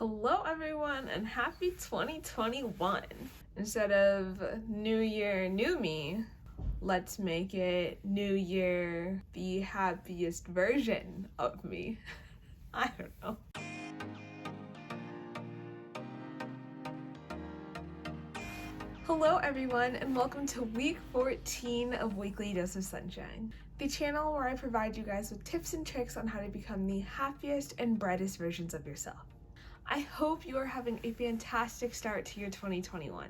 Hello everyone and happy 2021. Instead of new year, new me, let's make it new year, the happiest version of me. I don't know. Hello everyone and welcome to week 14 of Weekly Dose of Sunshine, the channel where I provide you guys with tips and tricks on how to become the happiest and brightest versions of yourself. I hope you are having a fantastic start to your 2021.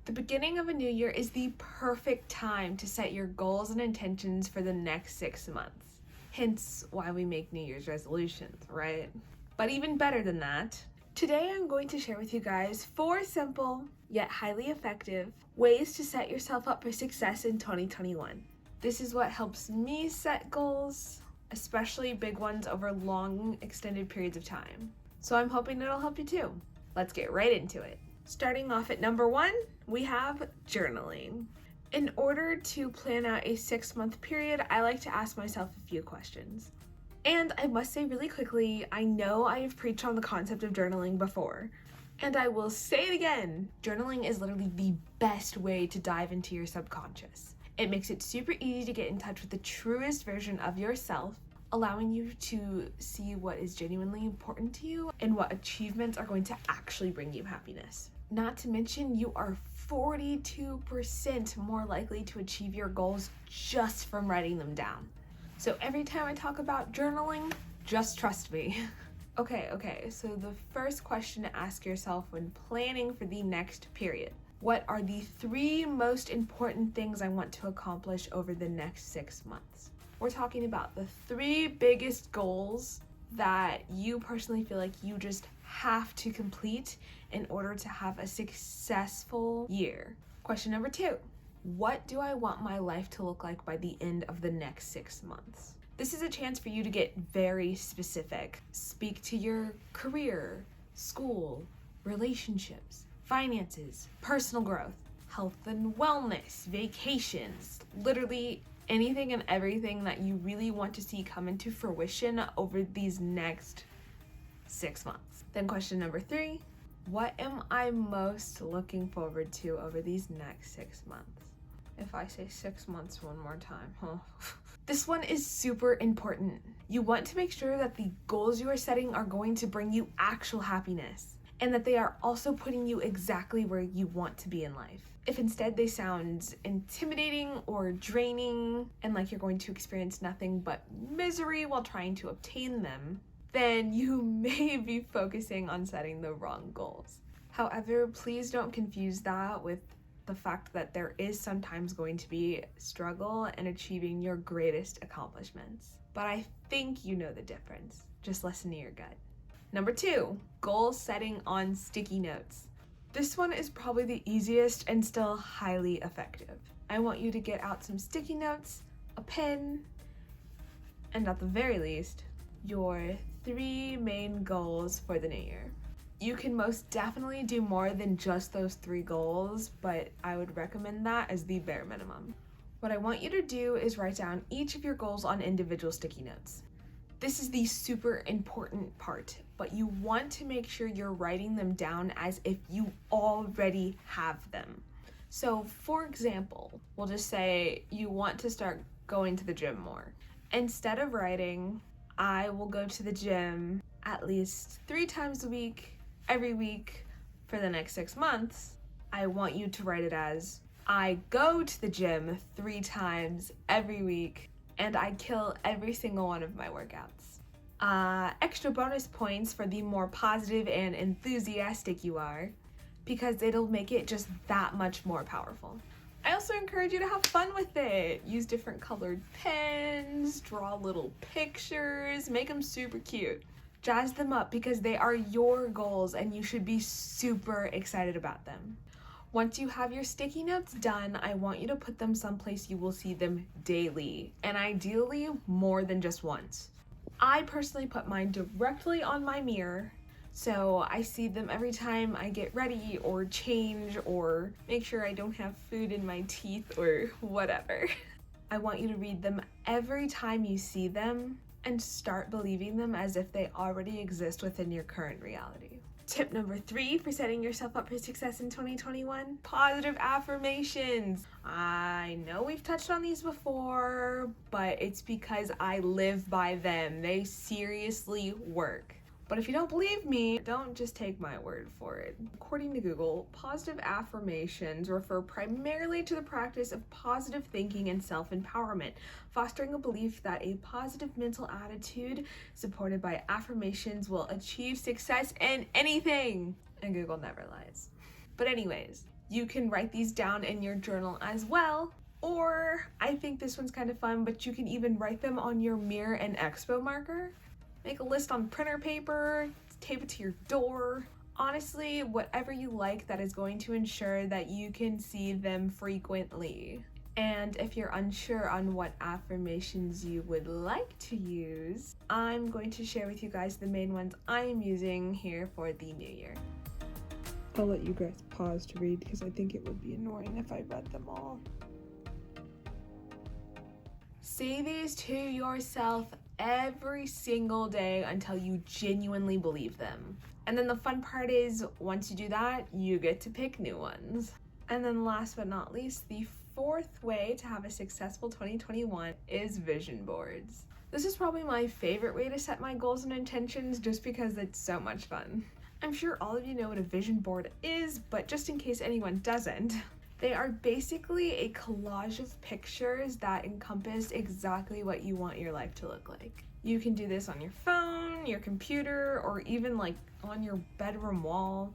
The beginning of a new year is the perfect time to set your goals and intentions for the next 6 months. Hence why we make New Year's resolutions, right? But even better than that, today I'm going to share with you guys 4 simple yet highly effective ways to set yourself up for success in 2021. This is what helps me set goals, especially big ones over long extended periods of time. So I'm hoping it'll help you too. Let's get right into it. Starting off at number 1, we have journaling. In order to plan out a 6-month period, I like to ask myself a few questions. And I must say really quickly, I know I have preached on the concept of journaling before, and I will say it again. Journaling is literally the best way to dive into your subconscious. It makes it super easy to get in touch with the truest version of yourself, allowing you to see what is genuinely important to you and what achievements are going to actually bring you happiness. Not to mention, you are 42% more likely to achieve your goals just from writing them down. So every time I talk about journaling, just trust me. Okay, so the first question to ask yourself when planning for the next period: what are the 3 most important things I want to accomplish over the next 6 months? We're talking about the 3 biggest goals that you personally feel like you just have to complete in order to have a successful year. Question number 2, what do I want my life to look like by the end of the next 6 months? This is a chance for you to get very specific. Speak to your career, school, relationships, finances, personal growth, health and wellness, vacations, literally anything and everything that you really want to see come into fruition over these next 6 months. Then question number 3, what am I most looking forward to over these next 6 months? If I say 6 months one more time, This one is super important. You want to make sure that the goals you are setting are going to bring you actual happiness, and that they are also putting you exactly where you want to be in life. If instead they sound intimidating or draining and like you're going to experience nothing but misery while trying to obtain them, then you may be focusing on setting the wrong goals. However, please don't confuse that with the fact that there is sometimes going to be struggle in achieving your greatest accomplishments. But I think you know the difference. Just listen to your gut. Number 2, goal setting on sticky notes. This one is probably the easiest and still highly effective. I want you to get out some sticky notes, a pen, and at the very least, your 3 main goals for the new year. You can most definitely do more than just those 3 goals, but I would recommend that as the bare minimum. What I want you to do is write down each of your goals on individual sticky notes. This is the super important part, but you want to make sure you're writing them down as if you already have them. So for example, we'll just say you want to start going to the gym more. Instead of writing, I will go to the gym at least 3 times a week, every week for the next 6 months, I want you to write it as, I go to the gym 3 times every week and I kill every single one of my workouts. Extra bonus points for the more positive and enthusiastic you are, because it'll make it just that much more powerful. I also encourage you to have fun with it. Use different colored pens, draw little pictures, make them super cute. Jazz them up because they are your goals and you should be super excited about them. Once you have your sticky notes done, I want you to put them someplace you will see them daily, and ideally more than just once. I personally put mine directly on my mirror, so I see them every time I get ready or change or make sure I don't have food in my teeth or whatever. I want you to read them every time you see them and start believing them as if they already exist within your current reality. Tip number 3 for setting yourself up for success in 2021, positive affirmations. I know we've touched on these before, but it's because I live by them. They seriously work. But if you don't believe me, don't just take my word for it. According to Google, positive affirmations refer primarily to the practice of positive thinking and self-empowerment, fostering a belief that a positive mental attitude supported by affirmations will achieve success in anything. And Google never lies. But anyways, you can write these down in your journal as well. Or, I think this one's kind of fun, but you can even write them on your mirror and expo marker. Make a list on printer paper, tape it to your door. Honestly, whatever you like that is going to ensure that you can see them frequently. And if you're unsure on what affirmations you would like to use, I'm going to share with you guys the main ones I'm using here for the new year. I'll let you guys pause to read because I think it would be annoying if I read them all. Say these to yourself every single day until you genuinely believe them. And then the fun part is, once you do that, you get to pick new ones. And then last but not least, the 4th way to have a successful 2021 is vision boards. This is probably my favorite way to set my goals and intentions just because it's so much fun. I'm sure all of you know what a vision board is, but just in case anyone doesn't, they are basically a collage of pictures that encompass exactly what you want your life to look like. You can do this on your phone, your computer, or even like on your bedroom wall.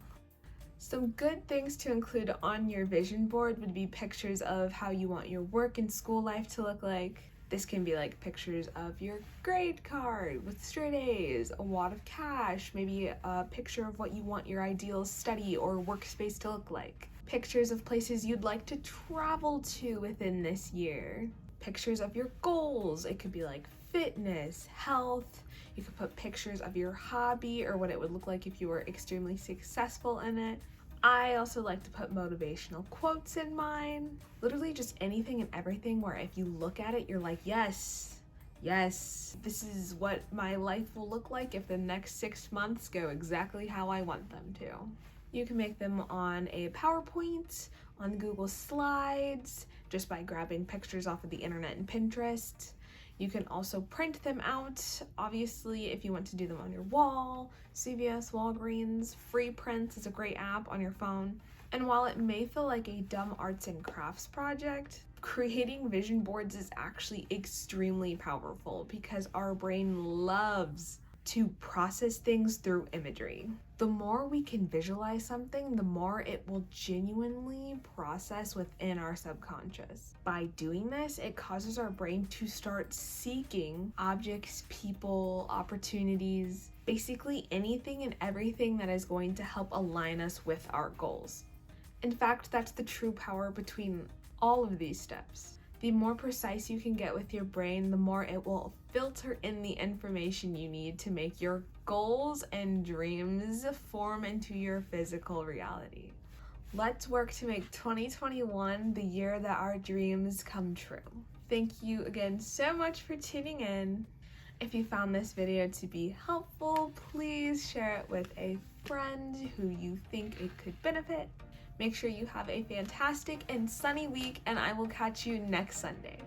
Some good things to include on your vision board would be pictures of how you want your work and school life to look like. This can be like pictures of your grade card with straight A's, a wad of cash, maybe a picture of what you want your ideal study or workspace to look like. Pictures of places you'd like to travel to within this year. Pictures of your goals. It could be like fitness, health. You could put pictures of your hobby or what it would look like if you were extremely successful in it. I also like to put motivational quotes in mine. Literally just anything and everything where if you look at it, you're like, yes, this is what my life will look like if the next 6 months go exactly how I want them to. You can make them on a PowerPoint, on Google Slides, just by grabbing pictures off of the internet and Pinterest. You can also print them out, obviously, if you want to do them on your wall. CVS, Walgreens, Free Prints is a great app on your phone. And while it may feel like a dumb arts and crafts project, creating vision boards is actually extremely powerful because our brain loves to process things through imagery. The more we can visualize something, the more it will genuinely process within our subconscious. By doing this, it causes our brain to start seeking objects, people, opportunities, basically anything and everything that is going to help align us with our goals. In fact, that's the true power between all of these steps. The more precise you can get with your brain, the more it will filter in the information you need to make your goals and dreams form into your physical reality. Let's work to make 2021 the year that our dreams come true. Thank you again so much for tuning in. If you found this video to be helpful, please share it with a friend who you think it could benefit. Make sure you have a fantastic and sunny week, and I will catch you next Sunday.